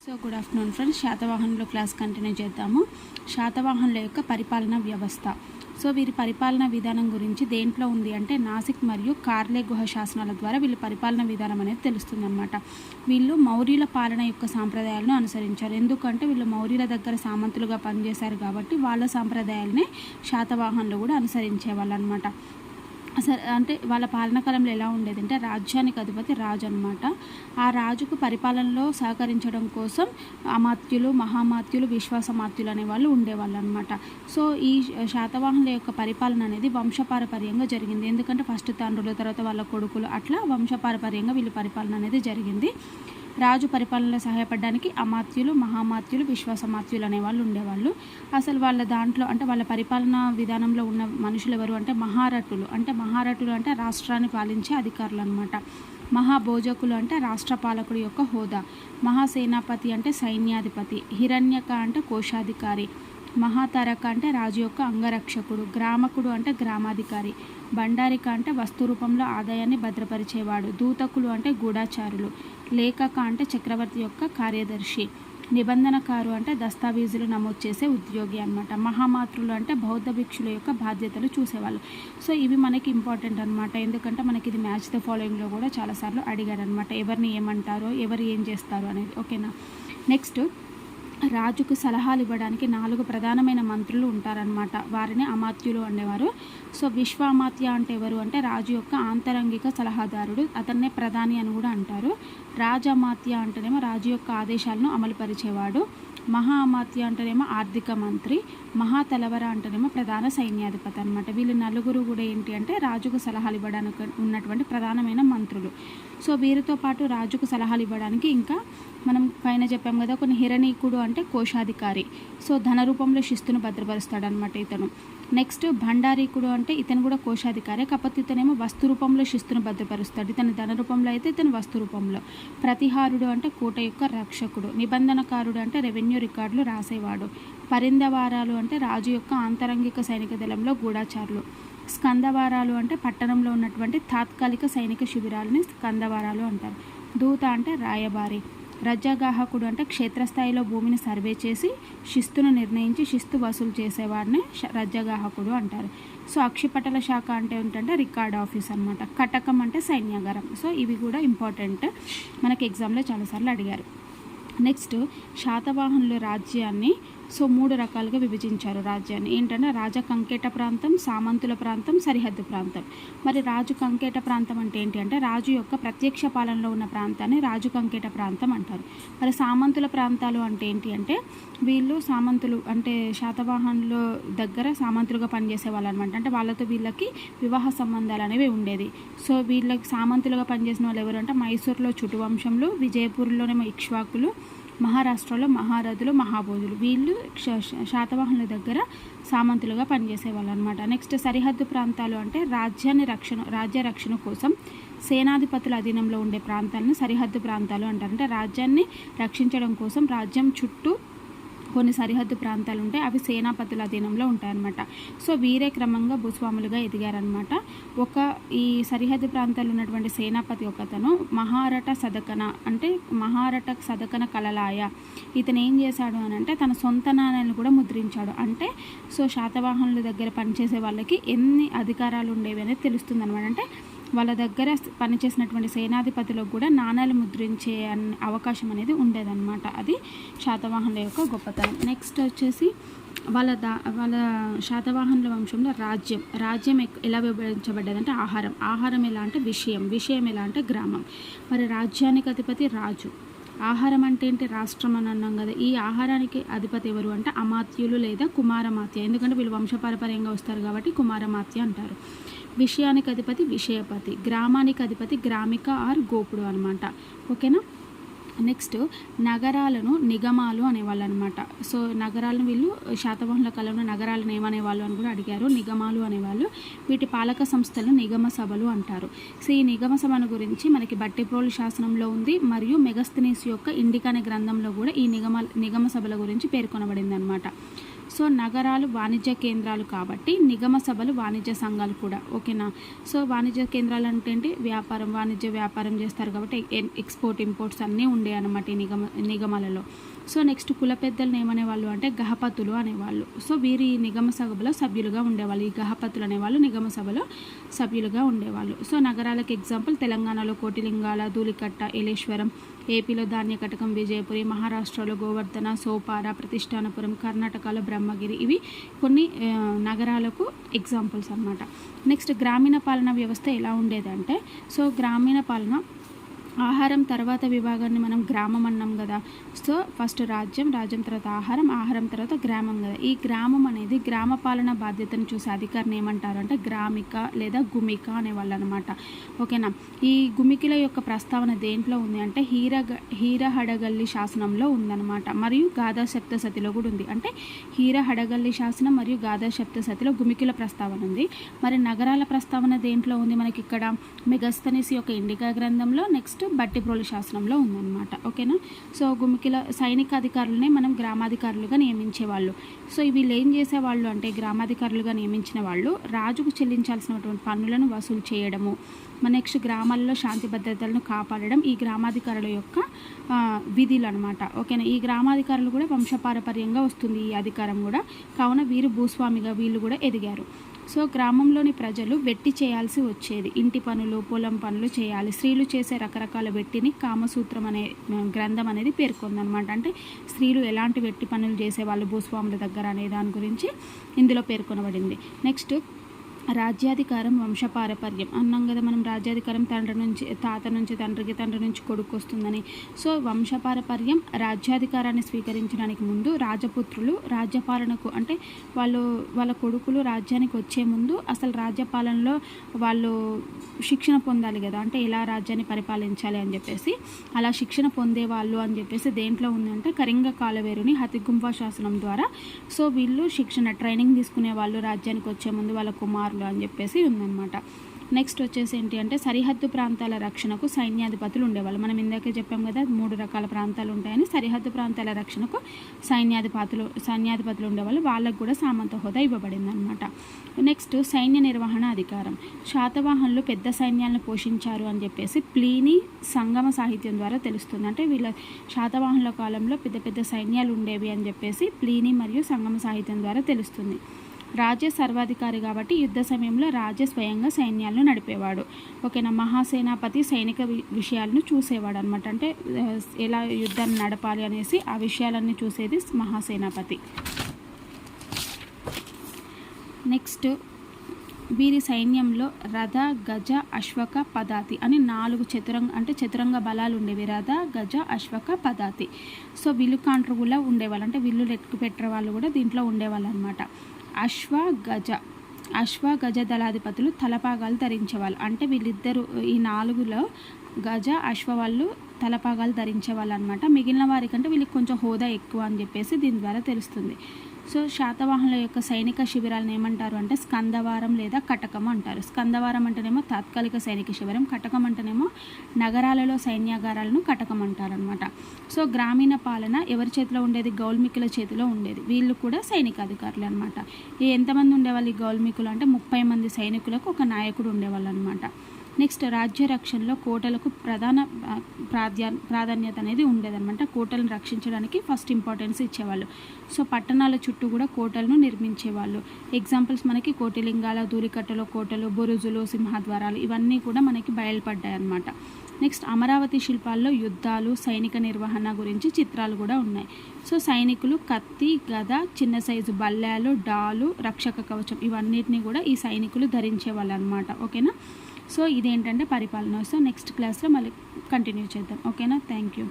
So good afternoon friends, శాతవాహనుల class continue చేద్దాము. శాతవాహనుల యొక్క పరిపాలనా వ్యవస్థ. సో వీరి పరిపాలనా విధానం గురించి దేంట్లో ఉంది అంటే నాసిక్ మరియు కార్లే గుహ శాసనాల ద్వారా వీళ్ళ పరిపాలనా విధానం అనేది తెలుస్తుందన్నమాట. వీళ్ళు మౌర్యుల పాలన యొక్క సాంప్రదాయాలను అనుసరించారు. ఎందుకంటే వీళ్ళు మౌర్యుల దగ్గర సామంతులుగా పనిచేశారు కాబట్టి వాళ్ళ సాంప్రదాయాలనే శాతవాహనులు కూడా అనుసరించేవాళ్ళు అనమాట. అసలు అంటే వాళ్ళ పాలనా కాలంలో ఎలా ఉండేది అంటే రాజ్యానికి అధిపతి రాజు అనమాట. ఆ రాజుకు పరిపాలనలో సహకరించడం కోసం అమాత్యులు, మహామాత్యులు, విశ్వాసమాత్యులు అనేవాళ్ళు ఉండేవాళ్ళు అనమాట. సో ఈ శాతవాహనుల యొక్క పరిపాలన అనేది వంశపారపర్యంగా జరిగింది. ఎందుకంటే ఫస్ట్ తండ్రులు, తర్వాత వాళ్ళ కొడుకులు, అట్లా వంశపారపర్యంగా వీళ్ళ పరిపాలన అనేది జరిగింది. రాజు పరిపాలనలో సహాయపడడానికి అమాత్యులు, మహామాత్యులు, విశ్వాసమాత్యులు అనేవాళ్ళు ఉండేవాళ్ళు. అసలు వాళ్ళ దాంట్లో అంటే వాళ్ళ పరిపాలనా విధానంలో ఉన్న మనుషులు ఎవరు అంటే మహారథులు. మహారథులు అంటే రాష్ట్రాన్ని పాలించే అధికారులు అనమాట. మహాభోజకులు అంటే రాష్ట్ర పాలకుడి యొక్క హోదా. మహాసేనాపతి అంటే సైన్యాధిపతి. హిరణ్యక అంటే కోశాధికారి. మహాతరక అంటే రాజు యొక్క అంగరక్షకుడు. గ్రామకుడు అంటే గ్రామాధికారి. బండారిక అంటే వస్తు రూపంలో ఆదాయాన్ని భద్రపరిచేవాడు. దూతకులు అంటే గూఢాచారులు. లేఖక అంటే చక్రవర్తి యొక్క కార్యదర్శి. నిబంధనకారు అంటే దస్తావేజులు నమోదు చేసే ఉద్యోగి అనమాట. మహామాతృలు అంటే బౌద్ధ భిక్షుల యొక్క బాధ్యతలు చూసేవాళ్ళు. సో ఇవి మనకి ఇంపార్టెంట్ అనమాట. ఎందుకంటే మనకి ఇది మ్యాచ్ ద ఫాలోయింగ్లో కూడా చాలాసార్లు అడిగారు అనమాట, ఎవరిని ఏమంటారో, ఎవరు ఏం చేస్తారు అనేది. ఓకేనా. నెక్స్ట్, రాజుకు సలహాలు ఇవ్వడానికి 4 ప్రధానమైన మంత్రులు ఉంటారనమాట. వారిని అమాత్యులు అనేవారు. సో విశ్వామాత్య అంటే ఎవరు అంటే రాజు యొక్క ఆంతరంగిక సలహాదారుడు. అతన్నే ప్రధాని అని కూడా అంటారు. రాజమాత్య అంటేనేమో రాజు యొక్క ఆదేశాలను అమలుపరిచేవాడు. మహా అమాత్య అంటేనేమో ఆర్థిక మంత్రి. మహాతలవర అంటేనేమో ప్రధాన సైన్యాధిపతి అనమాట. వీళ్ళు నలుగురు కూడా ఏంటి అంటే రాజుకు సలహాలు ఇవ్వడానికి ఉన్నటువంటి ప్రధానమైన మంత్రులు. సో వీరితో పాటు రాజుకు సలహాలు ఇవ్వడానికి ఇంకా మనం పైన చెప్పాం కదా, కొన్ని హిరణీకుడు అంటే కోశాధికారి. సో ధన రూపంలో శిస్తును భద్రపరుస్తాడు అనమాట ఇతను. నెక్స్ట్, భండారీకుడు అంటే ఇతను కూడా కోశాధికారి, కాకపోతే ఇతనేమో వస్తు రూపంలో శిస్తును భద్రపరుస్తాడు. ఇతను ధన రూపంలో అయితే ఇతను వస్తు రూపంలో. ప్రతిహారుడు అంటే కోట యొక్క రక్షకుడు. నిబంధనకారుడు అంటే రెవెన్యూ రికార్డులు రాసేవాడు. పరిందవారాలు అంటే రాజు యొక్క ఆంతరంగిక సైనిక దళంలో గూఢాచారులు. స్కందవారాలు అంటే పట్టణంలో ఉన్నటువంటి తాత్కాలిక సైనిక శిబిరాలని స్కందవారాలు అంటారు. దూత అంటే రాయబారి. రజగాహకుడు అంటే క్షేత్రస్థాయిలో భూమిని సర్వే చేసి శిస్తును నిర్ణయించి శిస్తు వసూలు చేసేవాడిని రజగాహకుడు అంటారు. సో అక్షిపటల శాఖ అంటే ఏంటంటే రికార్డ్ ఆఫీస్ అనమాట. కటకం అంటే సైన్యాగారం. సో ఇవి కూడా ఇంపార్టెంట్, మనకి ఎగ్జామ్లో చాలాసార్లు అడిగారు. నెక్స్ట్, శాతవాహనుల రాజ్యాన్ని 3 రకాలుగా విభజించారు. రాజ్యాన్ని ఏంటంటే రాజ కంకేట ప్రాంతం, సామంతుల ప్రాంతం, సరిహద్దు ప్రాంతం. మరి రాజు కంకేట ప్రాంతం అంటే ఏంటి అంటే రాజు యొక్క ప్రత్యక్ష పాలనలో ఉన్న ప్రాంతాన్ని రాజు కంకేట ప్రాంతం అంటారు. మరి సామంతుల ప్రాంతాలు అంటే ఏంటి అంటే వీళ్ళు సామంతులు అంటే శాతవాహనుల దగ్గర సామంతులుగా పనిచేసే వాళ్ళు అనమాట. అంటే వాళ్ళతో వీళ్ళకి వివాహ సంబంధాలు అనేవి ఉండేది. సో వీళ్ళకి సామంతులుగా పనిచేసిన వాళ్ళు ఎవరు అంటే మైసూర్లో చుటువంశంలో, విజయపూర్లోనేమో ఇక్ష్వాకులు, మహారాష్ట్రలో మహారథులు, మహాభోజులు. వీళ్ళు శాతవాహనుల దగ్గర సామంతులుగా పనిచేసేవాళ్ళు అనమాట. నెక్స్ట్, సరిహద్దు ప్రాంతాలు అంటే రాజ్య రక్షణ కోసం సేనాధిపతుల అధీనంలో ఉండే ప్రాంతాలను సరిహద్దు ప్రాంతాలు అంటారు. అంటే రాజ్యాన్ని రక్షించడం కోసం రాజ్యం చుట్టూ కొన్ని సరిహద్దు ప్రాంతాలు ఉంటాయి, అవి సేనాపతుల అధీనంలో ఉంటాయన్నమాట. సో వీరే క్రమంగా భూస్వాములుగా ఎదిగారనమాట. ఈ సరిహద్దు ప్రాంతాలు ఉన్నటువంటి సేనాపతి ఒకతను మహారట సదకన కలలాయ. ఇతను ఏం చేశాడు అని అంటే తన సొంత నాణ్యాలను కూడా ముద్రించాడు. అంటే సో శాతవాహనుల దగ్గర పనిచేసే వాళ్ళకి ఎన్ని అధికారాలు ఉండేవి అనేది తెలుస్తుంది అనమాట. అంటే వాళ్ళ దగ్గర పనిచేసినటువంటి సేనాధిపతులకు కూడా నాణాలు ముద్రించే అవకాశం అనేది ఉండేదన్నమాట. అది శాతవాహనుల యొక్క గొప్పతనం. నెక్స్ట్ వచ్చేసి వాళ్ళ శాతవాహనుల వంశంలో రాజ్యం ఎలా విభజించబడ్డది అంటే ఆహారం ఎలా అంటే విషయం ఎలా అంటే గ్రామం. మరి రాజ్యానికి అధిపతి రాజు. ఆహారం అంటే ఏంటి? రాష్ట్రం అని అన్నాం కదా. ఈ ఆహారానికి అధిపతి ఎవరు అంటే అమాత్యులు లేదా కుమారమాత్య. ఎందుకంటే వీళ్ళు వంశపారపర్యంగా వస్తారు కాబట్టి కుమారమాత్య అంటారు. విషయానికి అధిపతి విషయపతి. గ్రామానికి అధిపతి గ్రామిక ఆర్ గోపుడు అనమాట. ఓకేనా. నెక్స్ట్, నగరాలను నిగమాలు అనేవాళ్ళు అనమాట. సో నగరాలను వీళ్ళు శాతవాహనుల కాలంలో నగరాలను ఏమనేవాళ్ళు అని కూడా అడిగారు. నిగమాలు అనేవాళ్ళు. వీటి పాలక సంస్థలను నిగమ సభలు అంటారు. సో ఈ నిగమ సభను గురించి మనకి బట్టిప్రోలు శాసనంలో ఉంది, మరియు మెగస్తనీస్ యొక్క ఇండికా అనే గ్రంథంలో కూడా ఈ నిగమ సభల గురించి పేర్కొనబడింది అనమాట. సో నగరాలు వాణిజ్య కేంద్రాలు కాబట్టి నిగమ సభలు వాణిజ్య సంఘాలు కూడా. ఓకేనా. సో వాణిజ్య కేంద్రాలు అంటే ఏంటి, వ్యాపారం చేస్తారు కాబట్టి ఎక్స్పోర్ట్ ఇంపోర్ట్స్ అన్నీ ఉండే అన్నమాట ఈ నిగమాలలో. సో నెక్స్ట్ కుల పెద్దలను ఏమనేవాళ్ళు అంటే గహపతులు అనేవాళ్ళు. సో వీరి నిగమ సభలో సభ్యులుగా ఉండేవాళ్ళు. ఈ గహపతులు అనేవాళ్ళు నిగమ సభలో సభ్యులుగా ఉండేవాళ్ళు. సో నగరాలకు ఎగ్జాంపుల్ తెలంగాణలో కోటిలింగాల, ధూళికట్ట, ఏలేశ్వరం, ఏపీలో ధాన్యకటకం, విజయపురి, మహారాష్ట్రలో గోవర్ధన, సోపార, ప్రతిష్టానపురం, కర్ణాటకలో బ్రహ్మగిరి. ఇవి కొన్ని నగరాలకు ఎగ్జాంపుల్స్ అన్నమాట. నెక్స్ట్ గ్రామీణ పాలనా వ్యవస్థ ఎలా ఉండేదంటే, సో గ్రామీణ పాలన ఆహారం తర్వాత విభాగాన్ని మనం గ్రామం అన్నాం కదా. సో ఫస్ట్ రాజ్యం తర్వాత ఆహారం తర్వాత గ్రామం కదా. ఈ గ్రామం అనేది గ్రామ పాలన బాధ్యతను చూసే అధికారిని ఏమంటారు అంటే గ్రామిక లేదా గుమిక అనేవాళ్ళు అనమాట. ఓకేనా. ఈ గుమికిల యొక్క ప్రస్తావన దేంట్లో ఉంది అంటే హీరహడగల్లి శాసనంలో ఉందన్నమాట. మరియు గాథా సప్తసతిలో కూడా ఉంది. అంటే హీరహడగల్లి శాసనం మరియు గాథా సప్తసతిలో గుమికిల ప్రస్తావన ఉంది. మరి నగరాల ప్రస్తావన దేంట్లో ఉంది మనకి ఇక్కడ మెగస్తనీస్ యొక్క ఇండికా గ్రంథంలో, నెక్స్ట్ బట్టిప్రోలు శాసనంలో ఉందన్నమాట. ఓకేనా. సో గుమికిల సైనిక అధికారులనే మనం గ్రామాధికారులుగా నియమించేవాళ్ళు. సో వీళ్ళు ఏం చేసేవాళ్ళు అంటే గ్రామాధికారులుగా నియమించిన వాళ్ళు రాజుకు చెల్లించాల్సినటువంటి పన్నులను వసూలు చేయడము, నెక్స్ట్ గ్రామాల్లో శాంతి భద్రతలను కాపాడడం ఈ గ్రామాధికారుల యొక్క విధులు అనమాట. ఓకేనా. ఈ గ్రామాధికారులు కూడా వంశపారపర్యంగా వస్తుంది ఈ అధికారం కూడా. కావున వీరు భూస్వామిగా వీళ్ళు కూడా ఎదిగారు. సో గ్రామంలోని ప్రజలు వెట్టి చేయాల్సి వచ్చేది. ఇంటి పనులు, పొలం పనులు చేయాలి. స్త్రీలు చేసే రకరకాల వెట్టిని కామసూత్రం అనే గ్రంథం అనేది పేర్కొందనమాట. అంటే స్త్రీలు ఎలాంటి వెట్టి పనులు చేసేవాళ్ళు భూస్వాముల దగ్గర అనే దాని గురించి ఇందులో పేర్కొనబడింది. నెక్స్ట్ రాజ్యాధికారం వంశపారపర్యం అన్నాం కదా మనం. రాజ్యాధికారం తాత నుంచి తండ్రికి, తండ్రి నుంచి కొడుకు వస్తుందని. సో వంశపారపర్యం రాజ్యాధికారాన్ని స్వీకరించడానికి ముందు రాజపుత్రులు రాజ్యపాలనకు అంటే వాళ్ళ కొడుకులు రాజ్యానికి వచ్చే ముందు అసలు రాజ్యపాలనలో వాళ్ళు శిక్షణ పొందాలి కదా. అంటే ఎలా రాజ్యాన్ని పరిపాలించాలి అని చెప్పేసి అలా శిక్షణ పొందేవాళ్ళు అని చెప్పేసి దేంట్లో ఉందంటే కరింగ కాలవేరుని హతిగుంఫా శాసనం ద్వారా. సో వీళ్ళు ట్రైనింగ్ తీసుకునే వాళ్ళు రాజ్యానికి వచ్చే ముందు వాళ్ళ కుమారులు అని చెప్పేసి ఉందన్నమాట. నెక్స్ట్ వచ్చేసి ఏంటి అంటే సరిహద్దు ప్రాంతాల రక్షణకు సైన్యాధిపతులు ఉండేవాళ్ళు. మనం ఇందాకే చెప్పాం కదా 3 రకాల ప్రాంతాలు ఉంటాయని. సరిహద్దు ప్రాంతాల రక్షణకు సైన్యాధిపతులు ఉండేవాళ్ళు. వాళ్ళకు కూడా సామంత హోదా ఇవ్వబడింది అనమాట. నెక్స్ట్ సైన్య నిర్వహణ అధికారం. శాతవాహనులు పెద్ద సైన్యాలను పోషించారు అని చెప్పేసి ప్లీనీ సంగమ సాహిత్యం ద్వారా తెలుస్తుంది. అంటే వీళ్ళ శాతవాహనుల కాలంలో పెద్ద పెద్ద సైన్యాలు ఉండేవి అని చెప్పేసి ప్లీనీ మరియు సంగమ సాహిత్యం ద్వారా తెలుస్తుంది. రాజే సర్వాధికారి కాబట్టి యుద్ధ సమయంలో రాజే స్వయంగా సైన్యాలను నడిపేవాడు. ఓకేనా. మహాసేనాపతి సైనిక విషయాలను చూసేవాడు అనమాట. అంటే ఎలా యుద్ధాన్ని నడపాలి అనేసి ఆ విషయాలన్నీ చూసేది మహాసేనాపతి. నెక్స్ట్ వీరి సైన్యంలో రథ, గజ, అశ్వక, పదాతి అని 4 చతురంగ బలాలు ఉండేవి. రథ, గజ, అశ్వక, పదాతి. సో విల్లుకాండ్రు కూడా ఉండేవాళ్ళు. అంటే విల్లు లెక్కు పెట్టే వాళ్ళు కూడా దీంట్లో ఉండేవాళ్ళు అనమాట. అశ్వ గజ దళాధిపతులు తలపాగాలు ధరించేవాళ్ళు. అంటే వీళ్ళిద్దరు ఈ 4లో గజ, అశ్వ వాళ్ళు తలపాగాలు ధరించేవాళ్ళు అనమాట. మిగిలిన వారికంటే వీళ్ళకి కొంచెం హోదా ఎక్కువ అని చెప్పేసి దీని ద్వారా తెలుస్తుంది. సో శాతవాహనుల యొక్క సైనిక శిబిరాలను ఏమంటారు అంటే స్కందవారం లేదా కటకం అంటారు. స్కందవారం అంటేనేమో తాత్కాలిక సైనిక శిబిరం, కటకం అంటేనేమో నగరాలలో సైన్యాగారాలను కటకం అంటారనమాట. సో గ్రామీణ పాలన ఎవరి చేతిలో ఉండేది? గౌల్మికుల చేతిలో ఉండేది. వీళ్ళు కూడా సైనికాధికారులు అనమాట. ఎంతమంది ఉండేవాళ్ళు ఈ గౌల్మికులు అంటే 30 మంది సైనికులకు ఒక నాయకుడు ఉండేవాళ్ళు అనమాట. నెక్స్ట్ రాజ్య రక్షణలో కోటలకు ప్రధాన ప్రాధాన్యత అనేది ఉండేదన్నమాట. కోటలను రక్షించడానికి ఫస్ట్ ఇంపార్టెన్స్ ఇచ్చేవాళ్ళు. సో పట్టణాల చుట్టూ కూడా కోటలను నిర్మించేవాళ్ళు. ఎగ్జాంపుల్స్ మనకి కోటిలింగాల, ధూళికట్టలో కోటలు, బురుజులు, సింహద్వారాలు ఇవన్నీ కూడా మనకి బయలుపడ్డాయి అన్నమాట. నెక్స్ట్ అమరావతి శిల్పాల్లో యుద్ధాలు, సైనిక నిర్వహణ గురించి చిత్రాలు కూడా ఉన్నాయి. సో సైనికులు కత్తి, గద, చిన్న సైజు బల్లాలు, డాలు, రక్షక కవచం ఇవన్నిటిని కూడా ఈ సైనికులు ధరించేవాళ్ళు అనమాట. ఓకేనా. సో ఇదేంటంటే పరిపాలన. సో నెక్స్ట్ క్లాస్లో మళ్ళీ కంటిన్యూ చేద్దాం. ఓకేనా. Thank you.